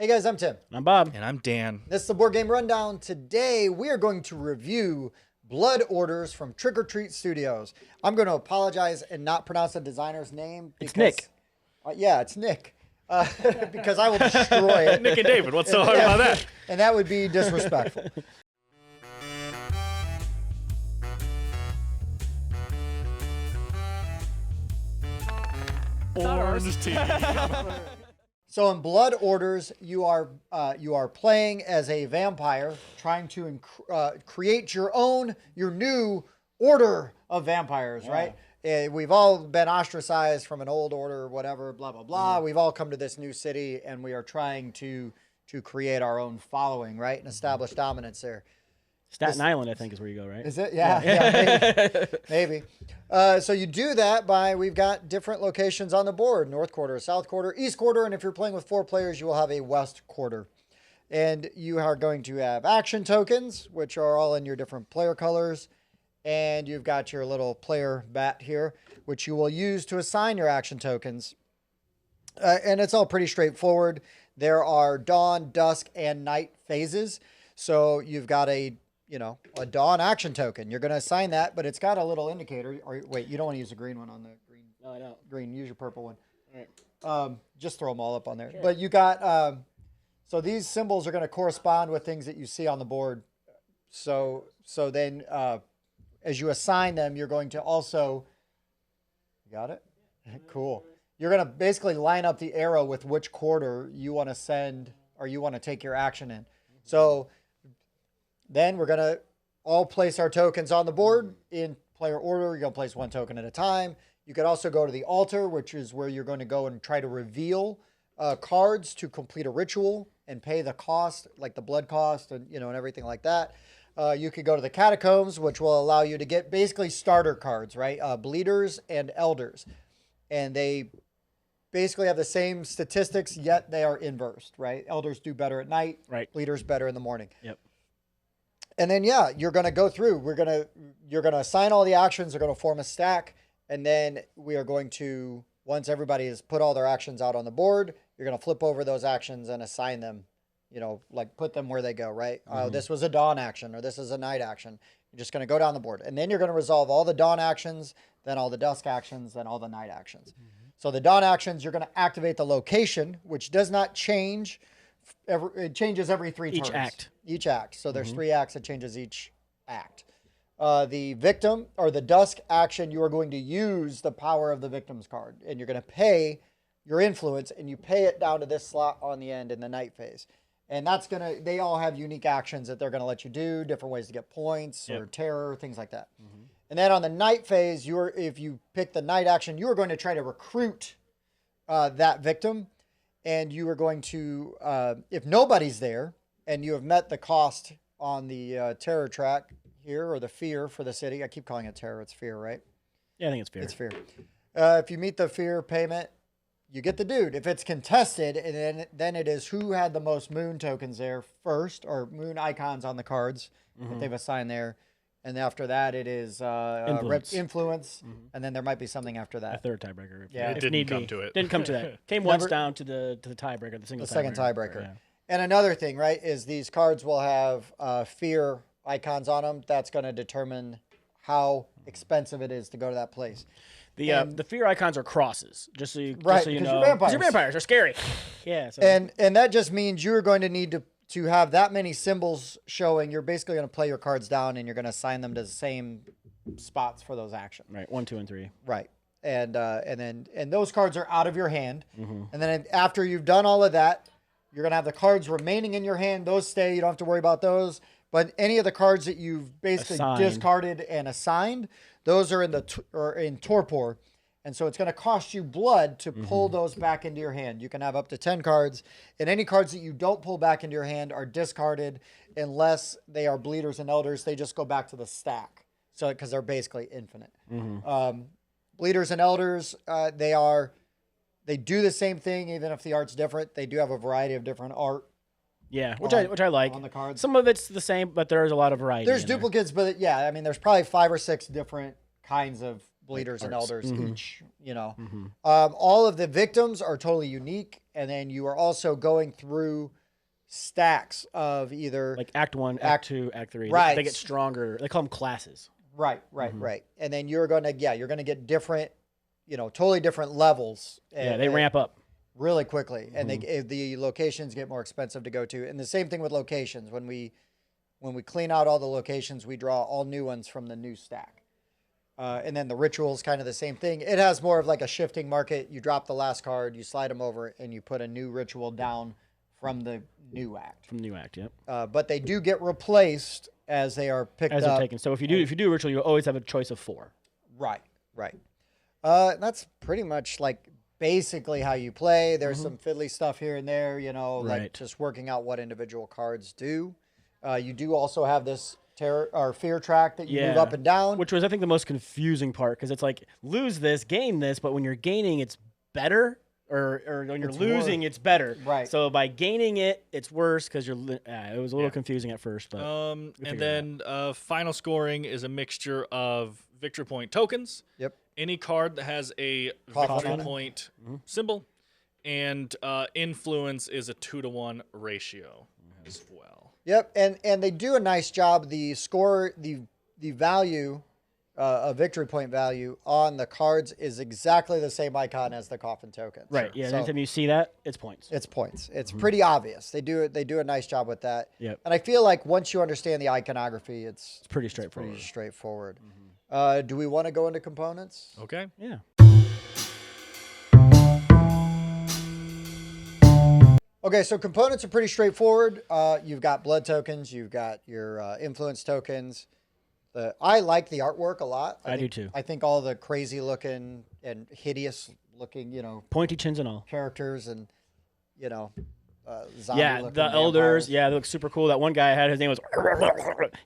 Hey guys, I'm Tim. I'm Bob. And I'm Dan. This is the Board Game Rundown. Today we are going to review Blood Orders from Trick or Treat Studios. I'm going to apologize and not pronounce the designer's name. It's Nick. Yeah, it's Nick. Because I will destroy it. Nick and David, what's so hard about that? And that would be disrespectful. Orange tea. So in Blood Orders, you are playing as a vampire, trying to create your new order of vampires, right? We've all been ostracized from an old order or whatever, blah, blah, blah. We've all come to this new city, and we are trying to create our own following, right? And establish dominance there. Staten Island, I think, is where you go, right? Is it? Yeah, maybe. So you do that by, we've got different locations on the board: North Quarter, South Quarter, East Quarter, and if you're playing with 4 players, you will have a West Quarter. And you are going to have action tokens, which are all in your different player colors. And you've got your little player bat here, which you will use to assign your action tokens. And it's all pretty straightforward. There are dawn, dusk, and night phases. So you've got a dawn action token. You're going to assign that, but it's got a little indicator. Or wait, you don't want to use the green one on the green. No, I don't. Green, use your purple one. All right. Just throw them all up on there. Sure. But you got, so these symbols are going to correspond with things that you see on the board. So then as you assign them, you're going to also, you got it? Cool. You're going to basically line up the arrow with which quarter you want to send or you want to take your action in. So then we're going to all place our tokens on the board in player order. You're going to place 1 token at a time. You could also go to the altar, which is where you're going to go and try to reveal cards to complete a ritual and pay the cost, like the blood cost and, and everything like that. You could go to the catacombs, which will allow you to get basically starter cards, right? Bleeders and elders. And they basically have the same statistics, yet they are inversed, right? Elders do better at night. Right. Bleeders better in the morning. Yep. And then, yeah, you're going to go through. You're going to assign all the actions. They're going to form a stack. And then we are going to, once everybody has put all their actions out on the board, you're going to flip over those actions and assign them, like put them where they go, right? This was a dawn action or this is a night action. You're just going to go down the board. And then you're going to resolve all the dawn actions, then all the dusk actions, then all the night actions. So the dawn actions, you're going to activate the location, which does not change. It changes every 3 turns. Each act. So there's 3 acts. It changes each act. The victim or the dusk action, you are going to use the power of the victim's card. And you're going to pay your influence, and you pay it down to this slot on the end in the night phase. And that's going to, they all have unique actions that they're going to let you do, different ways to get points or terror, things like that. And then on the night phase, if you pick the night action, you are going to try to recruit that victim. And you are going to, if nobody's there and you have met the cost on the terror track here, or the fear for the city. I keep calling it terror. It's fear, right? Yeah, I think it's fear. It's fear. If you meet the fear payment, you get the dude. If it's contested, and then it is who had the most moon tokens there first, or moon icons on the cards that they've assigned there. And after that, it is influence, and then there might be something after that. A third tiebreaker. Yeah. It didn't come to it. Didn't come to that. Came once down to the tiebreaker, the second tiebreaker. Yeah. And another thing, right, is these cards will have fear icons on them. That's going to determine how expensive it is to go to that place. The fear icons are crosses, just so you know. You're vampires. You're vampires. They're scary. Yeah. So. And that just means you're going to need to have that many symbols showing. You're basically going to play your cards down, and you're going to assign them to the same spots for those actions. Right. 1, 2, and 3. Right. And those cards are out of your hand. And then after you've done all of that, you're going to have the cards remaining in your hand. Those stay. You don't have to worry about those. But any of the cards that you've basically discarded and assigned, those are in torpor. And so it's going to cost you blood to pull those back into your hand. You can have up to 10 cards. And any cards that you don't pull back into your hand are discarded unless they are bleeders and elders. They just go back to the stack. So because they're basically infinite. Bleeders and elders, they do the same thing even if the art's different. They do have a variety of different art. Yeah, which I like. On the cards. Some of it's the same, but there's a lot of variety. There's duplicates, but yeah, I mean, there's probably 5 or 6 different kinds of bleeders and arts. elders Mhm. each. You know, Mhm. all of the victims are totally unique, and then you are also going through stacks of either Like Act 1, Act- Act 2, Act 3. Right. They get stronger. They call them classes. right, and then you're gonna get different, totally different levels. Yeah, they ramp up. really quickly, and the locations get more expensive to go to. And the same thing with locations. When we clean out all the locations, we draw all new ones from the new stack. And then the ritual is kind of the same thing. It has more of like a shifting market. You drop the last card, you slide them over, and you put a new ritual down from the new act. From New Act, yep. But they do get replaced as they are picked As up. they're taken. So if you do a ritual, you always have a choice of 4. Right. That's pretty much like basically how you play. There's some fiddly stuff here and there, like Right. just working out what individual cards do. You do also have this terror or fear track that you move up and down. Which was, I think, the most confusing part, because it's like, lose this, gain this, but when you're gaining, it's better, or when you're It's losing, worse. it's better. Right. So by gaining it, it's worse, because it was a little confusing at first. But And then final scoring is a mixture of victory point tokens, Yep. any card that has a Coffin victory on it. point symbol, and influence is a 2-to-1 ratio as well. Yep. And they do a nice job. The score, the value, a victory point value on the cards is exactly the same icon as the coffin tokens. right, yeah. So Anytime you see that, it's points. it's points. It's pretty obvious. They do a nice job with that. Yep. And I feel like once you understand the iconography, it's It's pretty straightforward. pretty straightforward. Do we want to go into components? Okay. Yeah. Okay, so components are pretty straightforward. You've got blood tokens. You've got your influence tokens. I like the artwork a lot. I do too. I think all the crazy looking and hideous looking, Pointy chins and all. characters and, zombie Yeah, looking the elders. vampires. Yeah, they look super cool. That one guy I had, his name was.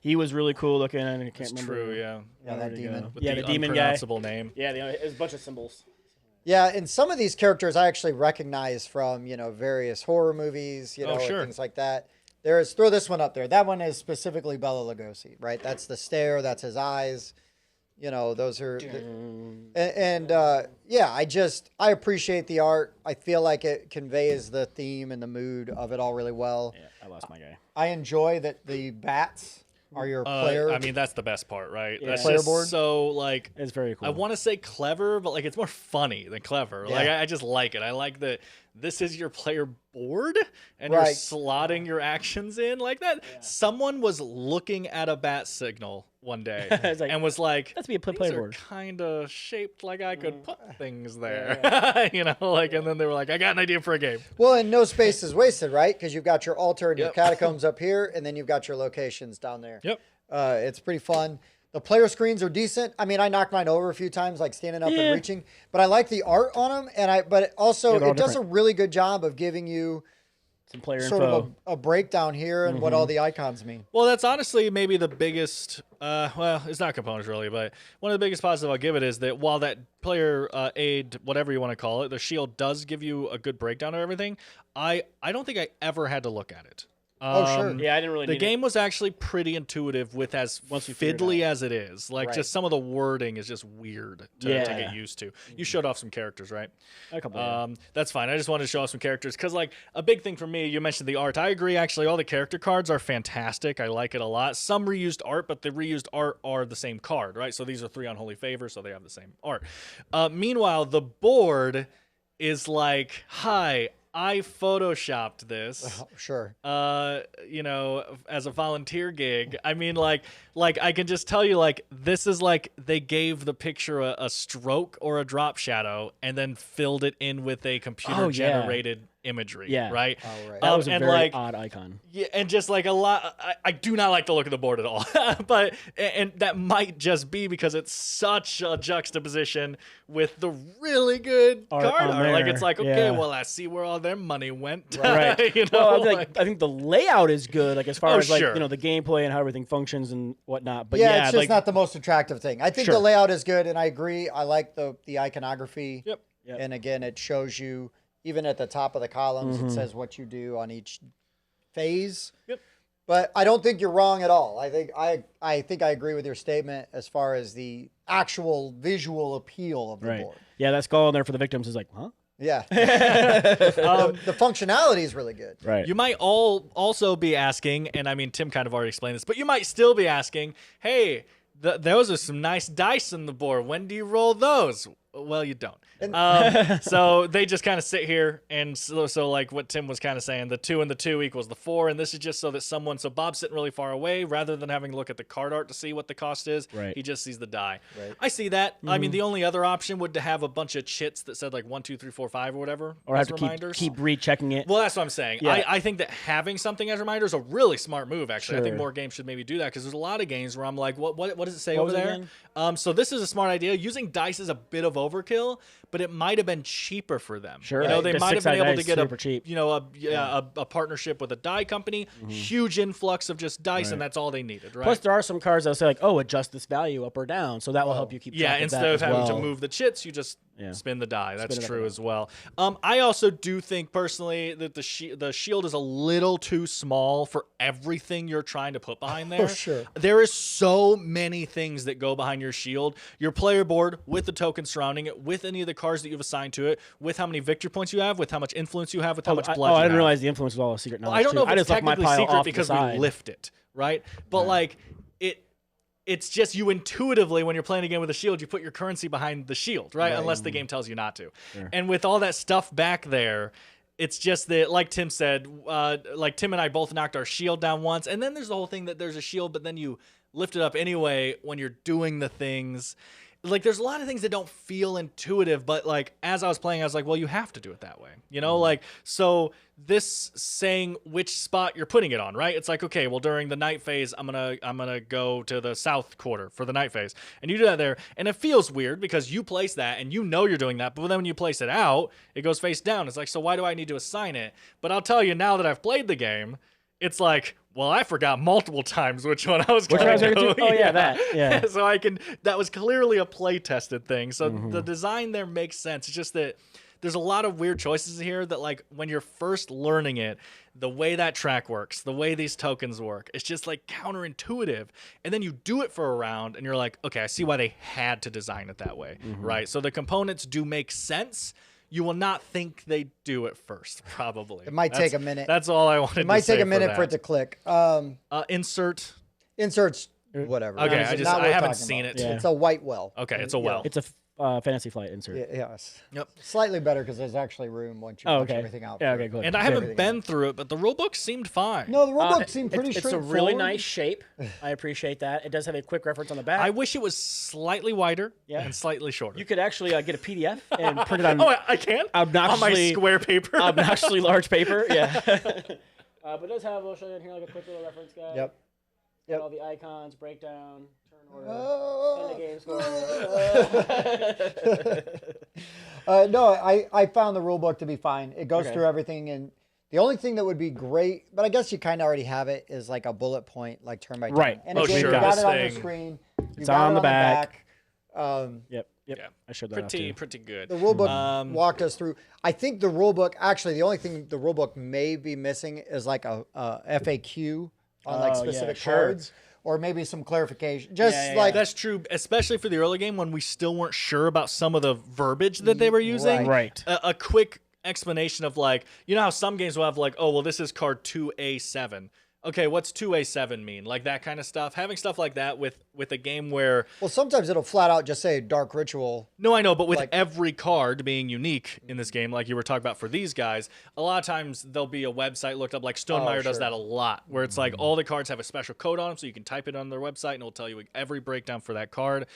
He was really cool looking. And I can't It's remember. true, yeah. Yeah, that Where'd he go? demon. With Yeah, the demon guy. unpronounceable name. Yeah, it was a bunch of symbols. Yeah, and some of these characters I actually recognize from, various horror movies, Oh, and sure. things like that. Throw this one up there. That one is specifically Bela Lugosi, right? That's the stare, that's his eyes. Those are I appreciate the art. I feel like it conveys the theme and the mood of it all really well. Yeah, I lost my guy. I enjoy that the bats are your player. I mean, that's the best part, right? Yeah. That's Player just board? so, like, It's very cool. I want to say clever, but, like, it's more funny than clever. Yeah. Like, I just like it. I like that this is your player board, and you're Right. slotting your actions in like that. Someone was looking at a bat signal one day It's like, and was like, That's be a these player are board. kind of shaped like I could put things there. Yeah. And then they were like, I got an idea for a game. Well, and no space is wasted, right? Because you've got your altar and your Yep. catacombs up here, and then you've got your locations down there. Yep. It's pretty fun. The player screens are decent. I mean, I knocked mine over a few times, like standing up Yeah. and reaching, but I like the art on them, but it also Yeah, they're all it does a different. really good job of giving you Some player sort info. of a breakdown here and what all the icons mean. Well, that's honestly maybe the biggest. Well, it's not components really, but one of the biggest positives I'll give it is that while that player aid, whatever you want to call it, the shield does give you a good breakdown of everything. I don't think I ever had to look at it. Oh, sure. Yeah, I didn't really The need game was actually pretty intuitive with as Once you figured it fiddly as it is. Like, Right. just some of the wording is just weird to Yeah. get used to. You showed off some characters, right? a couple of That's fine. I just wanted to show off some characters because, like, a big thing for me, you mentioned the art. I agree, actually. All the character cards are fantastic. I like it a lot. Some reused art, but the reused art are the same card, right? So these are 3 Unholy Favors, so they have the same art. Meanwhile, the board is like, hi, I photoshopped this. Sure. As a volunteer gig. I mean, like I can just tell you, like, this is like they gave the picture a stroke or a drop shadow and then filled it in with a computer generated imagery. Yeah. Right. Oh, right. that was a and very like, odd icon. yeah, and just like a lot, I do not like the look of the board at all. But and that might just be because it's such a juxtaposition with the really good Art card on art. Like, there, it's like, okay, yeah. well, I see where all their money went. Right. Well, I think the layout is good, like as far Oh, as like sure. the gameplay and how everything functions and whatnot. But Yeah, it's just like, not the most attractive thing. I think Sure. the layout is good, and I agree. I like the iconography. Yep. Yep. And again, it shows you, even at the top of the columns, Mm-hmm. it says what you do on each phase. Yep. But I don't think you're wrong at all. I think I agree with your statement as far as the actual visual appeal of the Right. board. Yeah, that skull in there for the victims is like, huh? Yeah. The functionality is really good. Right. You might also be asking, and I mean, Tim kind of already explained this, but you might still be asking, hey, those are some nice dice on the board. When do you roll those? Well, you don't. So they just kind of sit here, and so like what Tim was kind of saying, the 2 and the 2 equals the 4, and this is just so that so Bob's sitting really far away, rather than having to look at the card art to see what the cost is, Right. he just sees the die. Right. I see that. I mean, the only other option would to have a bunch of chits that said like 1, 2, 3, 4, 5 or whatever, Or as have to reminders. keep rechecking it. Well, that's what I'm saying. Yeah. I think that having something as reminders is a really smart move, actually. I think Sure. more games should maybe do that, because there's a lot of games where I'm like, what does it say What over was it there? again? So this is a smart idea. Using dice is a bit of overkill, but it might have been cheaper for them. Sure. You know, Right. they The might have been 6-sided able to dice, get super cheap. a partnership with a die company, huge influx of just dice, and that's all they needed, right? Plus, there are some cards that say like, "Oh, adjust this value up or down," so that will help you keep. Yeah, track instead that of as having well. to move the chits, you just Yeah. spin the die. That's Spin it up true and as well. I also do think personally that the shield is a little too small for everything you're trying to put behind there. sure. There is so many things that go behind your shield. Your player board with the tokens surrounding it, with any of the cards that you've assigned to it, with how many victory points you have, with how much influence you have, with how much blood I you didn't have. realize the influence was all a secret knowledge. I don't know too. if I it's just left my technically pile secret off because the we side. lift it, right? But like it's just you intuitively, when you're playing a game with a shield, you put your currency behind the shield, right? Unless the game tells you not to. Sure. And with all that stuff back there, it's just that, like Tim said, like Tim and I both knocked our shield down once, and then there's the whole thing that there's a shield, but then you lift it up anyway when you're doing the things. Like, there's a lot of things that don't feel intuitive, but like as I was playing, I was like, well, you have to do it that way, you know? Like, so this saying which spot you're putting it on, right? It's like, okay, well, during the night phase, I'm gonna go to the south quarter for the night phase, and you do that there, and it feels weird because you place that and you know you're doing that, but then when you place it out, it goes face down. It's like, so why do I need to assign it? But I'll tell you, now that I've played the game, it's like, well, I forgot multiple times which one I was going to go. Oh, yeah, that. Yeah. So that was clearly a play tested thing. So the design there makes sense. It's just that there's a lot of weird choices here that, like, when you're first learning it, the way that track works, the way these tokens work, it's just like counterintuitive. And then you do it for a round and you're like, okay, I see why they had to design it that way, right? So the components do make sense. You will not think they do it first, probably. It might take a minute. That's all I wanted to say. It might take a minute that. for it to click. Insert. Inserts, whatever. Okay, It's I not worth haven't talking seen about. it. Yeah. It's a white well. Okay, it's a well. It's a Fantasy Flight insert. Yes. Yep. Slightly better because there's actually room once you Oh, punch okay. everything out. Yeah, for- okay, good. And I haven't been through it, but the rule book seemed fine. No, the rulebook seemed pretty It's a straightforward. really nice shape. I appreciate that. It does have a quick reference on the back. I wish it was slightly wider Yeah. and slightly shorter. You could actually get a PDF and print it on I can? On my obnoxiously square paper? obnoxiously large paper. Yeah. But it does have, we'll show you in here like a quick little reference guide. Yep. Got all the icons, breakdown, turn order, Oh. end the game score. No, I found the rule book to be fine. It goes Okay. through everything, and the only thing that would be great, but I guess you kind of already have it, is like a bullet point, like turn by turn. Right. And Oh, again, sure. you got This it on your thing. screen. You It's got on it the back. Yep. Yep. Yeah. I showed that off too. Pretty good. The rule book Um, walked us through. I think the rule book, actually, the only thing the rule book may be missing is like a FAQ on like Oh, yeah, specific sure. cards, or maybe some clarification. Just Yeah, yeah, like That's true, especially for the early game when we still weren't sure about some of the verbiage that they were using. Right. A quick explanation of, like, you know how some games will have like, oh, well, this is card 2A7. Okay, what's 2A7 mean? Like that kind of stuff. Having stuff like that with a game where, well, sometimes it'll flat out just say dark ritual. no, I know, but with Like- every card being unique in this game, like you were talking about for these guys, a lot of times there'll be a website looked up, like Stonemeyer does sure. that a lot, where it's like all the cards have a special code on them, so you can type it on their website and it'll tell you every breakdown for that card.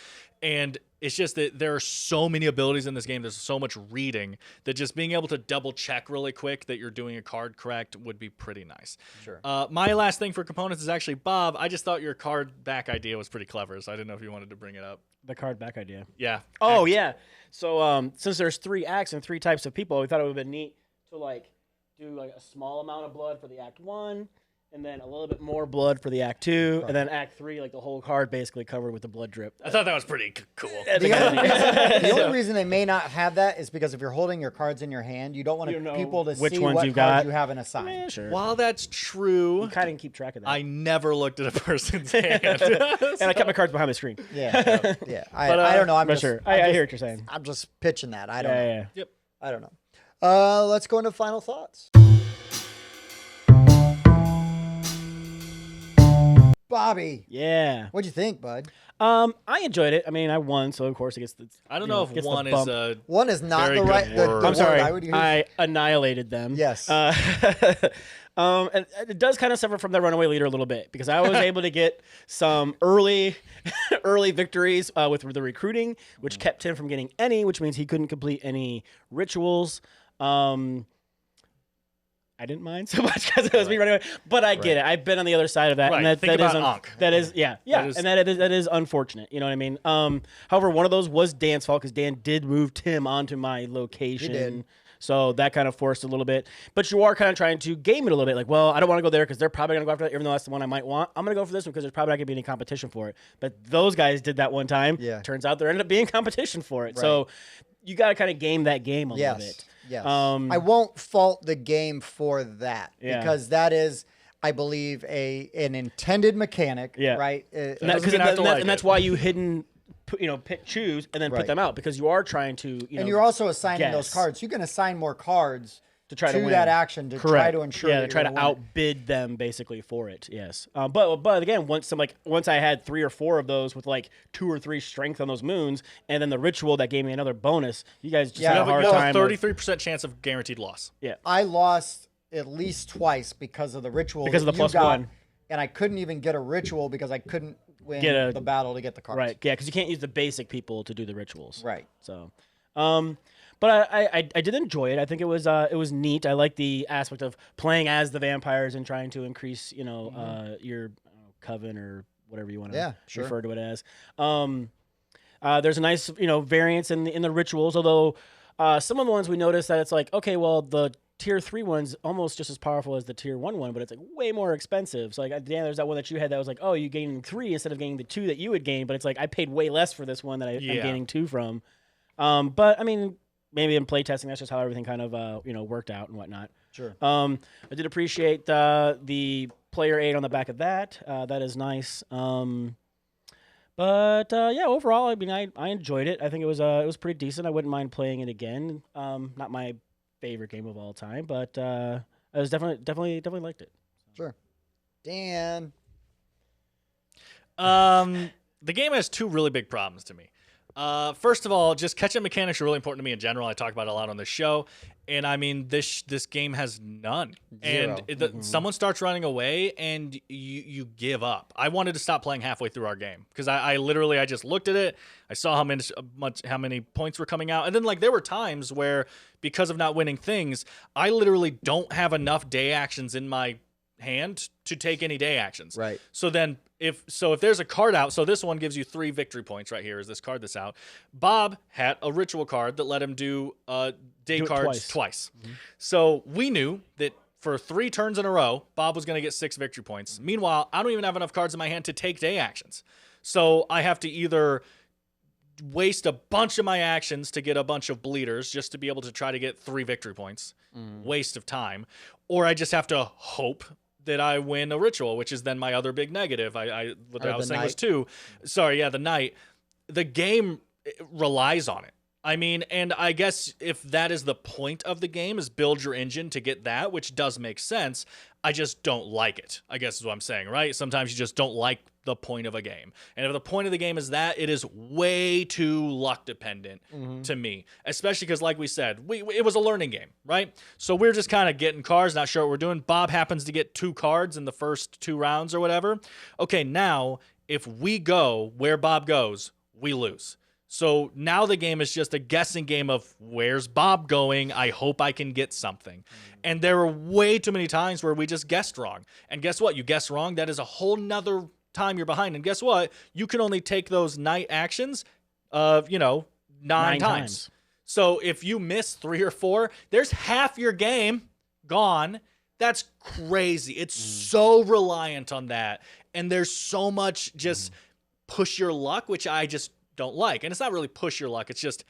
And it's just that there are so many abilities in this game. There's so much reading that just being able to double check really quick that you're doing a card correct would be pretty nice. Sure. My last thing for components is actually, Bob, I just thought your card back idea was pretty clever, so I didn't know if you wanted to bring it up. The card back idea. Yeah. Oh yeah. So since there's 3 acts and 3 types of people, we thought it would have been neat to like do like a small amount of blood for the act 1, and then a little bit more blood for the Act 2, and then Act 3, like the whole card basically covered with the blood drip. I thought that was pretty cool. The only reason they may not have that is because if you're holding your cards in your hand, you don't want people to which see ones what you've cards got. you haven't assigned. Yeah, sure. While that's true, You kind of can keep track of that. I never looked at a person's hand. and I kept my cards behind the screen. Yeah, yeah. But, I don't know. I'm But just, sure. I'm I just- hear what you're saying. I'm just pitching that. I don't know. Yeah. Yep. I don't know. Let's go into final thoughts. Bobby, Yeah. what'd you think, bud? I enjoyed it. I mean, I won, so of course it gets the. I don't you know gets if the one is bump. a One is not Very the good right. The word. word I'm sorry. I would use. I annihilated them. Yes. And it does kind of suffer from the runaway leader a little bit because I was able to get some early victories with the recruiting, which kept him from getting any, which means he couldn't complete any rituals. I didn't mind so much because it was me running away, but I get it. I've been on the other side of that, Right. and that, Think that is about Ankh. that is yeah, That is- and that is unfortunate. You know what I mean? However, one of those was Dan's fault because Dan did move Tim onto my location. He did. So that kind of forced a little bit. But you are kind of trying to game it a little bit. Like, well, I don't want to go there because they're probably going to go after that, even though that's the one I might want. I'm going to go for this one because there's probably not going to be any competition for it. But those guys did that one time. Yeah. Turns out there ended up being competition for it. Right. So you got to kind of game that game a little bit. Yes. Um, I won't fault the game for that Yeah. because that is, I believe, an intended mechanic. Yeah. Right. And, doesn't mean I have to like that's it. why you pick, choose, and then Right. put them out because you are trying to, And you're also assigning those guess. cards. You can assign more cards to try to win. that action to try Correct. to ensure. Yeah, that to try you're to gonna win. outbid them basically for it. Yes. But again, once I had 3 or 4 of those with like 2 or 3 strength on those moons, and then the ritual that gave me another bonus, you guys just Yeah, had You a have hard a time. 33% chance of guaranteed loss. Yeah. I lost at least twice because of the ritual. Because of that the you plus got, one. and I couldn't even get a ritual because I couldn't win Get the battle to get the cards. Right. Yeah, because you can't use the basic people to do the rituals. Right. So, but I did enjoy it. I think it was neat. I like the aspect of playing as the vampires and trying to increase, your coven or whatever you want to Yeah, sure. refer to it as. There's a nice, variance in the rituals. Although some of the ones we noticed that it's like, okay, well the tier 3 one's almost just as powerful as the tier 1 one, but it's like way more expensive. So like, Dan, there's that one that you had that was like, oh, you gained 3 instead of gaining the 2 that you would gain, but it's like I paid way less for this one that I'm Yeah. gaining 2 from. But I mean, maybe in playtesting, that's just how everything kind of worked out and whatnot. Sure. I did appreciate the player aid on the back of that. That is nice. But yeah, overall, I mean, I enjoyed it. I think it was pretty decent. I wouldn't mind playing it again. Not my favorite game of all time, but I was definitely liked it. Sure. Dan. The game has 2 really big problems to me. First of all, just catch-up mechanics are really important to me in general. I talk about it a lot on the show, and I mean this game has none. Zero. And someone starts running away, and you give up. I wanted to stop playing halfway through our game because I literally just looked at it. I saw how many points were coming out, and then like there were times where because of not winning things, I literally don't have enough day actions in my hand to take any day actions. Right. So then if there's a card out, so this one gives you 3 victory points right here is this card that's out. Bob had a ritual card that let him do day Do it cards twice. So we knew that for 3 turns in a row, Bob was going to get 6 victory points. Meanwhile, I don't even have enough cards in my hand to take day actions. So I have to either waste a bunch of my actions to get a bunch of bleeders just to be able to try to get 3 victory points. Waste of time. Or I just have to hope that I win a ritual, which is then my other big negative. What I was saying was 2. Sorry, yeah, the night. The game relies on it. I mean, and I guess if that is the point of the game is build your engine to get that, which does make sense, I just don't like it, I guess is what I'm saying, right? Sometimes you just don't like the point of a game. And if the point of the game is that, it is way too luck dependent to me, especially because like we said, it was a learning game, right? So we're just kind of getting cards, not sure what we're doing. Bob happens to get 2 cards in the first 2 rounds or whatever. Okay, now if we go where Bob goes, we lose. So now the game is just a guessing game of where's Bob going? I hope I can get something. And there were way too many times where we just guessed wrong. And guess what? You guess wrong. That is a whole nother time you're behind. And guess what? You can only take those night actions of, 9 times. So if you miss 3 or 4, there's half your game gone That's crazy. It's so reliant on that. And there's so much just push your luck, which I just don't like. And it's not really push your luck. It's just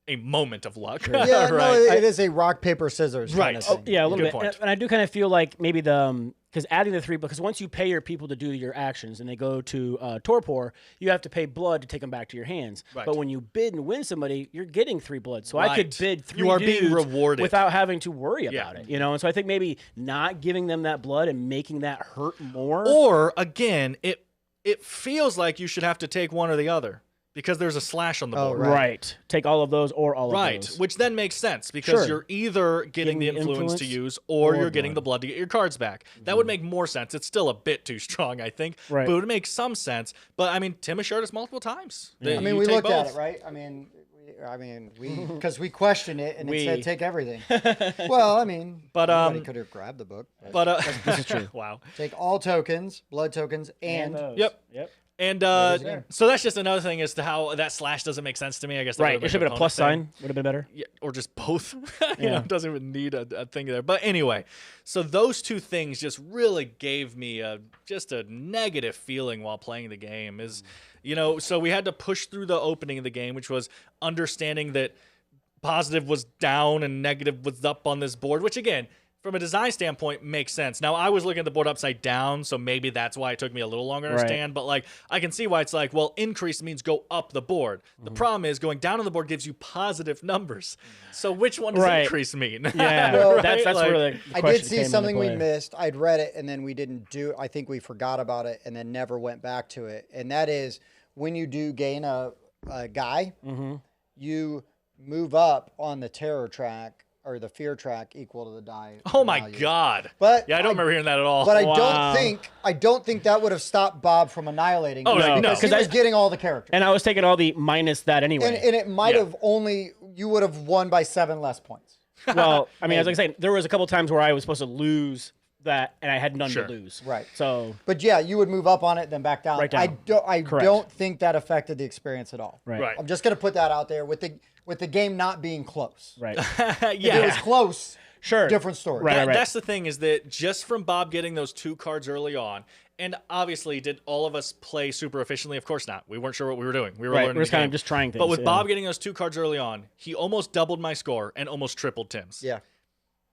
a moment of luck. Yeah, right? no, it is a rock, paper, scissors kind of Right. thing. Yeah, a little Good bit. point. And I do kind of feel like maybe because adding the 3, because once you pay your people to do your actions and they go to torpor, you have to pay blood to take them back to your hands. Right. But when you bid and win somebody, you're getting 3 blood. So I could Right. bid 3 You are being dudes rewarded. without having to worry Yeah. about it. You know, and so I think maybe not giving them that blood and making that hurt more. Or, again, it feels like you should have to take one or the other because there's a slash on the Oh, board. right. Take all of those or all of Right, those. which then makes sense because Sure. you're either getting the Getting the influence to influence use or you're getting blood. the blood to get your cards back. That would make more sense. It's still a bit too strong, I think, Right. but it would make some sense. But I mean, Tim has showed us multiple times. that I mean, you we take looked at both. it, right? Because we questioned it and it said We. take everything. Well, I mean, But, anybody could have grabbed the book. But This is true. wow. Take all tokens, blood tokens, and those. Yep. Yep. And there. so that's just another thing as to how that slash doesn't make sense to me. I guess that Right. would've It should have been a opponent plus thing. sign. Would have been better. Yeah, or just both. you Yeah. know, it doesn't even need a thing there. But anyway, so those two things just really gave me just a negative feeling while playing the game. So we had to push through the opening of the game, which was understanding that positive was down and negative was up on this board, which again, from a design standpoint, makes sense. Now, I was looking at the board upside down, so maybe that's why it took me a little longer to Right. understand. But like, I can see why it's like, well, increase means go up the board. The problem is going down on the board gives you positive numbers. So which one does Right. increase mean? Yeah. Well, that's Like, where the I question did see came into something we play. missed. I'd read it and then we didn't do. I think we forgot about it and then never went back to it. And that is when you do gain a guy, Mm-hmm. you move up on the terror track or the fear track equal to the die. Oh my value. God. But Yeah, I don't remember hearing that at all. But Wow. I don't think that would have stopped Bob from annihilating. Oh, you, no, because no. he was getting all the characters. And I was taking all the minus that anyway. And it might Yeah. have you would have won by 7 less points. Well, I mean, as I was saying, there was a couple times where I was supposed to lose that, and I had none Sure. to lose. Right. So, But yeah, you would move up on it, then back down. Right down. I Correct. don't think that affected the experience at all. right. Right. I'm just gonna put that out there with the game not being close. Right. If it yeah. was close, Sure. different story. Right. That's the thing is that just from Bob getting those 2 cards early on, and obviously, did all of us play super efficiently? Of course not. We weren't sure what we were doing. We were Right. learning We're just the kind game. of just trying things. But with yeah. Bob getting those 2 cards early on, he almost doubled my score and almost tripled Tim's. Yeah.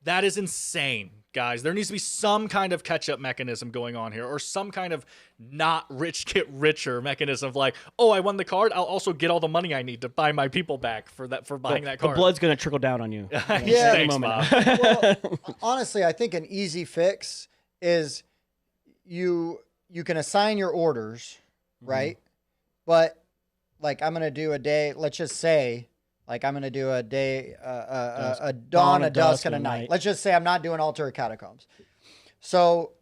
That is insane, guys. There needs to be some kind of catch-up mechanism going on here, or some kind of not rich get richer mechanism of like, oh, I won the card, I'll also get all the money I need to buy my people back for buying that the card. blood's going to trickle down on you. Yeah. Thanks, moment. Bob. Well, honestly, I think an easy fix is you can assign your orders, right? But like I'm gonna do a day. Let's just say, like I'm gonna do a day, a dawn, a dusk, and a night. Let's just say I'm not doing altar catacombs. So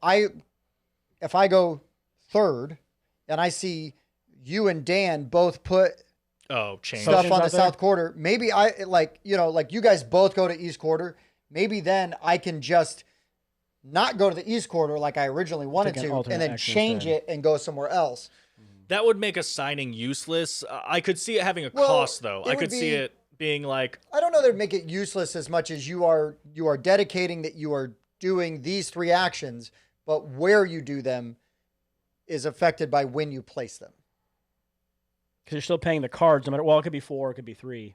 if I go third, and I see you and Dan both put Oh, change. stuff Potions on the out there? south quarter, maybe like you guys both go to east quarter. Maybe then I can just not go to the east quarter like I originally wanted Take an to, alternate and then action change instead. it and go somewhere else. That would make a signing useless. I could see it having a Well, cost, though. it I would could see be- it being like, I don't know that it'd make it useless as much as you are dedicating that you are doing these 3 actions, but where you do them is affected by when you place them. Because you're still paying the cards no matter. Well, it could be 4, it could be 3,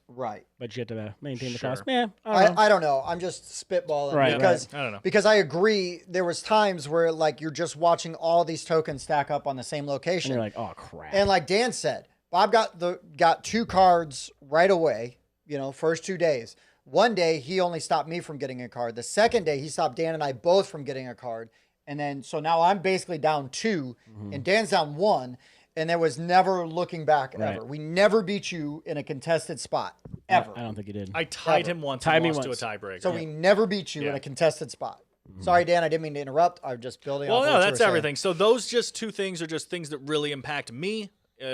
Right. but you have to maintain the Sure. cost. Yeah, I don't know. I don't know. I'm just spitballing Right, because I don't know. because I agree. There was times where like you're just watching all these tokens stack up on the same And location, you're like, oh crap. and like Dan said, Bob got 2 cards right away. First 2 days. One day he only stopped me from getting a card. The second day he stopped Dan and I both from getting a card. And then so now I'm basically down 2, and Dan's down 1. And there was never looking back Right. ever. We never beat you in a contested spot ever. I don't think you did. I tied Ever. him once Tied and me lost once. to a tiebreaker. So we never beat you in Yeah. a contested spot. Sorry, Dan, I didn't mean to interrupt. I'm just building. Well, off no, what you that's were saying. everything. So those just 2 things are just things that really impact me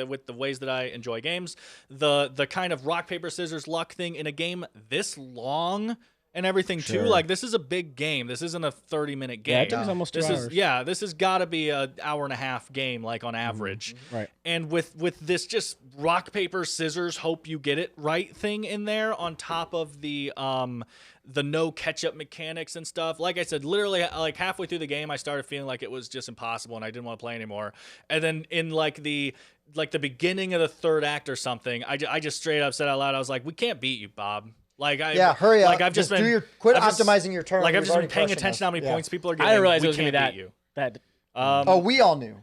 with the ways that I enjoy games. The kind of rock paper scissors luck thing in a game this long and everything too. Sure. Like, this is a big game. This isn't a 30-minute game. Yeah, it took us almost 2 hours. This has got to be an hour and a half game, like on average. Right. And with this just rock paper scissors, hope you get it right thing in there on top of the no catch-up mechanics and stuff. Like I said, literally like halfway through the game, I started feeling like it was just impossible and I didn't want to play anymore. And then in like the beginning of the third act or something, I just straight up said out loud, I was like, we can't beat you, Bob. Like, hurry up. Like, I've just been quit optimizing your turn. Like, I've We've just been already paying crushing attention to how many us. points people are getting. I didn't realize we it was going to can't be beat you. that. Oh, we all knew.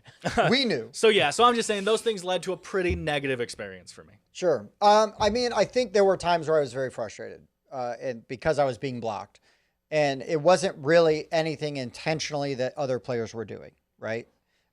We knew. So yeah, so I'm just saying those things led to a pretty negative experience for me. Sure. I mean, I think there were times where I was very frustrated, and because I was being blocked, and it wasn't really anything intentionally that other players were doing. Right.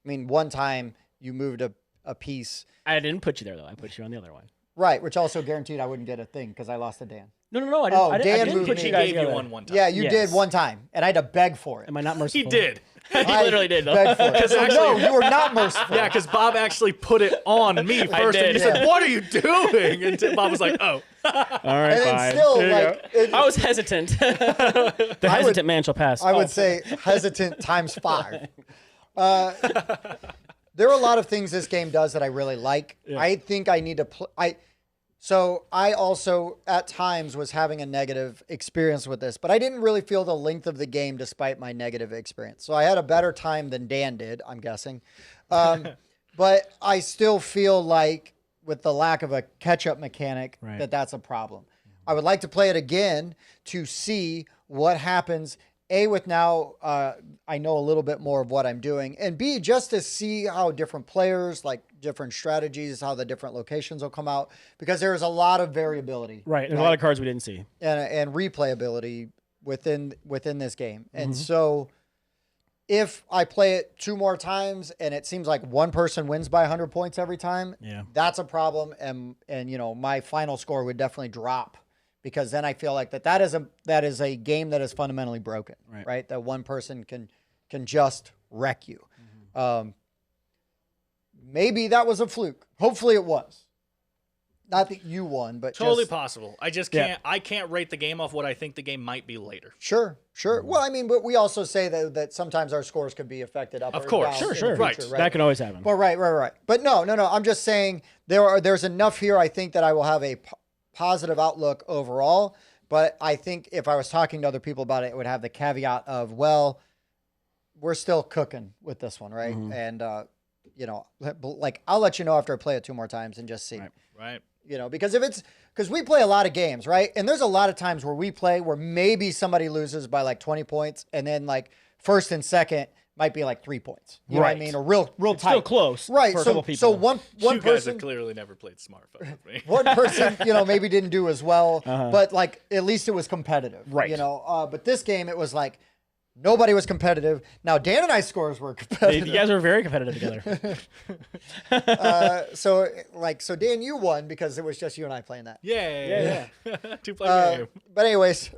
I mean, one time you moved a piece. I didn't put you there though. I put you on the other one. Right, which also guaranteed I wouldn't get a thing because I lost to Dan. No. I didn't. Oh, I Dan didn't moved put me. you guys Gave you together. one time. Yeah, you Yes. did one time, and I had to beg for it. Am I not merciful? He did. He literally did. Though. Begged for it. So, no, actually- you were not merciful. Yeah, because Bob actually put it on me first, and did. you said, Yeah. "What are you doing?" And Bob was like, "Oh." All right, And then fine. still, There you like, go. it- I was hesitant. The hesitant man shall pass. I would say hesitant times 5. There are a lot of things this game does that I really like. I think I need to play. So I also at times was having a negative experience with this, but I didn't really feel the length of the game despite my negative experience. So I had a better time than Dan did, I'm guessing. But I still feel like with the lack of a catch-up mechanic, Right. that's a problem. I would like to play it again to see what happens. A, with now I know a little bit more of what I'm doing, and B, just to see how different players, like different strategies, how the different locations will come out, because there is a lot of variability. right. There's a lot of cards we didn't see. And replayability within this game. And so if I play it 2 more times and it seems like one person wins by 100 points every time, Yeah. that's a problem. And you know, my final score would definitely drop. Because then I feel like that is a game that is fundamentally broken, right? That one person can just wreck you. Maybe that was a fluke. Hopefully it was. Not that you won, but Totally just, possible. I just can't. I can't rate the game off what I think the game might be later. Sure. Well, I mean, but we also say that sometimes our scores could be affected up Of or course. down Sure. in the Right. future, That can always happen. Well, right. But no. I'm just saying there's enough here. I think that I will have a positive outlook overall. But I think if I was talking to other people about it, it would have the caveat of, well, we're still cooking with this one, right? And you know, like I'll let you know after I play it 2 more times and just see. Right. You know, because we play a lot of games, right? And there's a lot of times where we play where maybe somebody loses by like 20 points, and then like first and second might be like 3 points. You know what I mean? Or real It's tight. still close. Right. For a So couple people. so one You guys person have clearly never played smartphone with me. one person, you know, maybe didn't do as well, but like at least it was competitive, Right. You know, but this game it was like nobody was competitive. Now Dan and I's scores were competitive. You guys were very competitive together. So Dan, you won because it was just you and I playing that. Yeah. 2-player game. But anyways,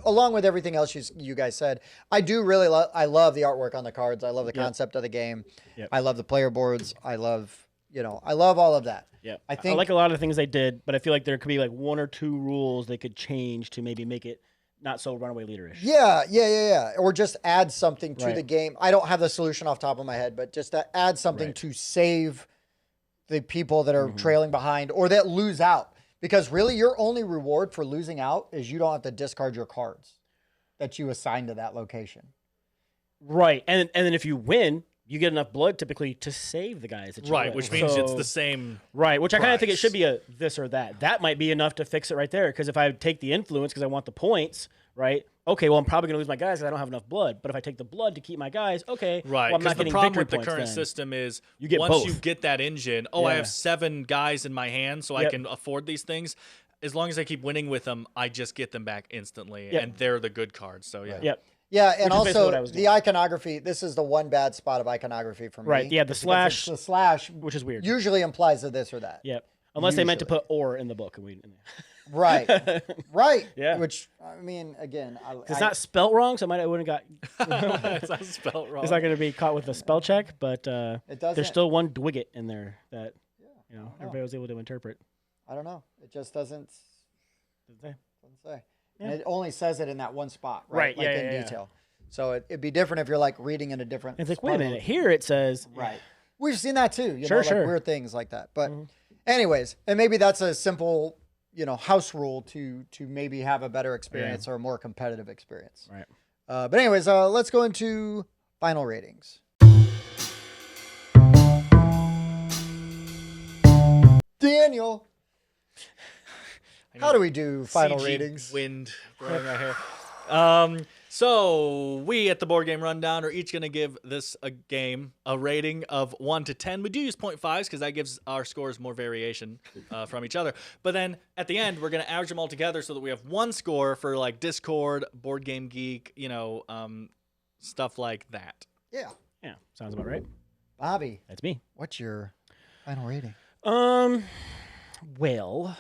along with everything else you guys said, I do really I love the artwork on the cards. I love the concept of the game. Yep. I love the player boards. I love all of that. Yeah, I think like a lot of the things they did, but I feel like there could be like 1 or 2 rules they could change to maybe make it not so runaway leaderish. Yeah. Or just add something to Right. the game. I don't have the solution off the top of my head, but just to add something to save the people that are trailing behind or that lose out. Because really, your only reward for losing out is you don't have to discard your cards that you assign to that location. Right, and then if you win, you get enough blood typically to save the guys that you Right, win. which means it's So- the same. Right, which I kind of think it price. should be a this or that. That might be enough to fix it right there. Because if I take the influence because I want the points, right? Okay, well I'm probably gonna lose my guys because I don't have enough blood. But if I take the blood to keep my guys, okay, Right, well, I'm because not the getting problem victory with the points current then. system is You get once both. you get that engine, I Yeah. have 7 guys in my hand, so I Yep. can afford these things. As long as I keep winning with them, I just get them back instantly, Yep. and they're the good cards. So yeah, Yep. Yeah, and Which is basically what I also was the doing. iconography. This is the one bad spot of iconography for me. Right, yeah, the is because slash- the slash, which is weird. usually implies a this or that. Yep. Unless they meant to Usually. put "or" in the book, and we. Right. Right. Yeah. Which I mean, again, It's not spelt wrong, so I wouldn't got. it's not spelled wrong. It's not going to be caught with a spell check, but It doesn't. there's still one Dwigget in there that everybody was able to interpret. I don't know. It just doesn't Didn't they? say. And it only says it in that one spot, Right, right? Like yeah, in yeah, detail. So it'd be different if you're like reading in a different. It's like, wait a part of minute. Here it says. Right. We've seen that too. You Sure, know, like sure. weird things like that. But anyways, and maybe that's a simple, house rule to maybe have a better experience or a more competitive experience. Right. But anyways, let's go into final ratings. Daniel, how do we do final CG ratings? Wind blowing my hair. So we at the Board Game Rundown are each going to give this a game a rating of 1 to 10. We do use 0.5s because that gives our scores more variation from each other. But then at the end, we're going to average them all together so that we have one score for like Discord, Board Game Geek, stuff like that. Yeah. Yeah, sounds about right. Bobby, That's me. what's your final rating? Well,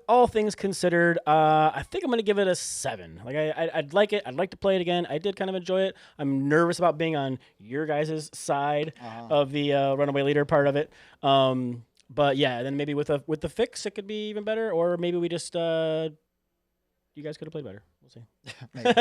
all things considered, I think I'm gonna give it a 7. Like I'd like it. I'd like to play it again. I did kind of enjoy it. I'm nervous about being on your guys' side of the runaway leader part of it. But yeah, then maybe with the fix, it could be even better. Or maybe we just you guys could have played better. We'll see. Maybe.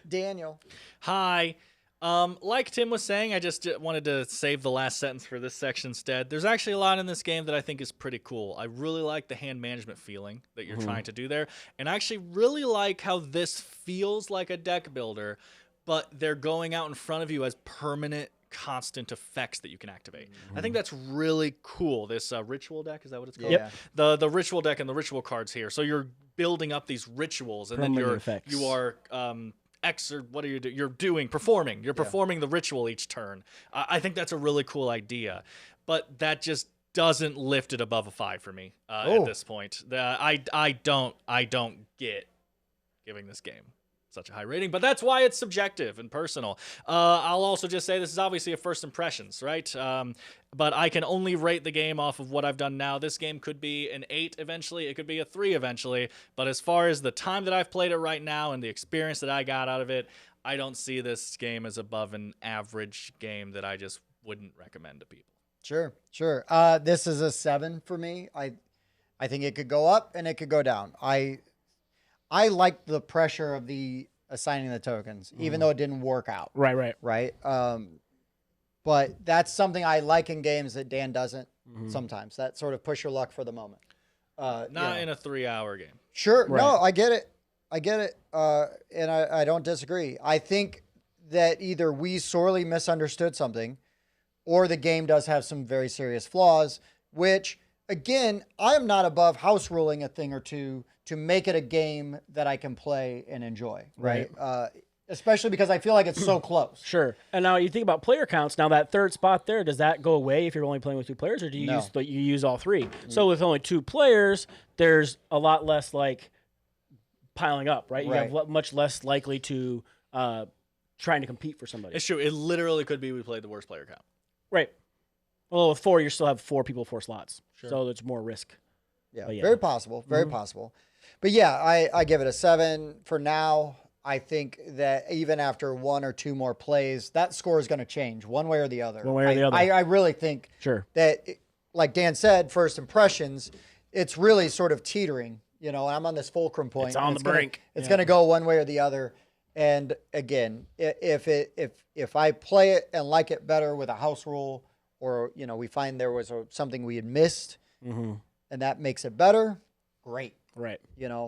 Daniel. Hi. Like Tim was saying, I just wanted to save the last sentence for this section instead. There's actually a lot in this game that I think is pretty cool. I really like the hand management feeling that you're trying to do there. And I actually really like how this feels like a deck builder, but they're going out in front of you as permanent constant effects that you can activate. I think that's really cool. This ritual deck, is that what it's called? Yeah. The ritual deck and the ritual cards here. So you're building up these rituals, and Permanent then effects. you are what are you doing? You're performing the ritual each turn. I think that's a really cool idea, but that just doesn't lift it above a 5 for me at this point. I don't get giving this game such a high rating, but that's why it's subjective and personal. I'll also just say this is obviously a first impressions, right? But I can only rate the game off of what I've done now. This game could be an 8 eventually. It could be a 3 eventually. But as far as the time that I've played it right now and the experience that I got out of it, I don't see this game as above an average game that I just wouldn't recommend to people. Sure. This is a 7 for me. I think it could go up and it could go down. I like the pressure of the assigning the tokens, even though it didn't work out. Right. But that's something I like in games that Dan doesn't sometimes. That sort of push your luck for the moment. Not in a 3-hour game. Sure. Right. No, I get it. And I don't disagree. I think that either we sorely misunderstood something or the game does have some very serious flaws, which, again, I am not above house ruling a thing or two to make it a game that I can play and enjoy, right? Especially because I feel like it's so close. Sure. And now you think about player counts. Now that third spot there, does that go away if you're only playing with 2 players, or do you use all 3? So with only 2 players, there's a lot less like piling up, right? You have much less likely to trying to compete for somebody. It's true. It literally could be we played the worst player count. Right. Well, with 4, you still have 4 people, 4 slots. Sure. So there's more risk. Yeah, very possible. Very possible. But yeah, I give it a 7 for now. I think that even after 1 or 2 more plays, that score is going to change one way or the other. I really think that, like Dan said, first impressions, it's really sort of teetering. And I'm on this fulcrum point. It's on the brink. It's going to go one way or the other. And again, if I play it and like it better with a house rule, or we find there was something we had missed, and that makes it better, great. Right.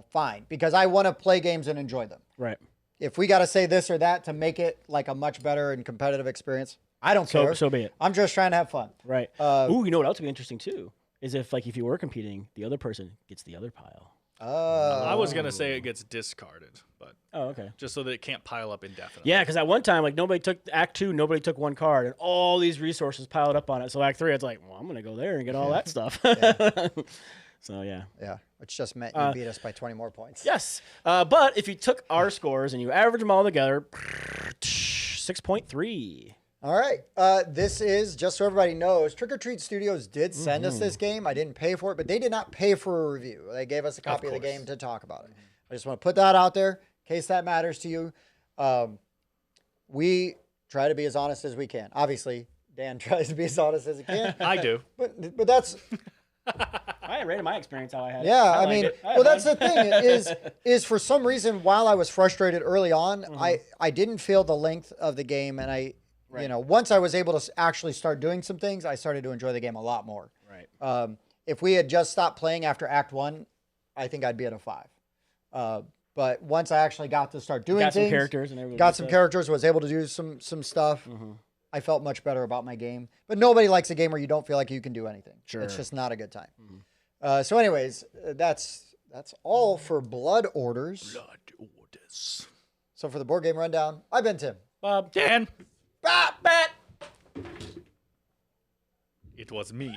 Fine. Because I want to play games and enjoy them. Right. If we got to say this or that to make it like a much better and competitive experience, I don't care. So be it. I'm just trying to have fun. Right. You know what else would be interesting too? Is if you were competing, the other person gets the other pile. I was going to say it gets discarded, but okay. Just so that it can't pile up indefinitely. Yeah, because at one time, nobody took Act 2, nobody took 1 card, and all these resources piled up on it. So Act 3, it's like, well, I'm going to go there and get all that stuff. So yeah. Yeah, which just meant you beat us by 20 more points. Yes, but if you took our scores and you average them all together, 6.3. All right. This is, just so everybody knows, Trick or Treat Studios did send us this game. I didn't pay for it, but they did not pay for a review. They gave us a copy of the game to talk about it. I just want to put that out there in case that matters to you. We try to be as honest as we can. Obviously, Dan tries to be as honest as he can. I do. But that's... I I rated my experience how I had it. Yeah, I liked mean, it. I had well, that's the fun. thing is for some reason while I was frustrated early on, I didn't feel the length of the game, and you know, once I was able to actually start doing some things, I started to enjoy the game a lot more. Right. If we had just stopped playing after Act 1, I think I'd be at a 5. But once I actually got to start doing Got some things, characters and everything. got some characters, was able to do some stuff. I felt much better about my game. But nobody likes a game where you don't feel like you can do anything. Sure. It's just not a good time. So anyways, that's all for Blood Orders. Blood Orders. So for the board game rundown, I've been Tim. Bob. Dan. Bat. It was me.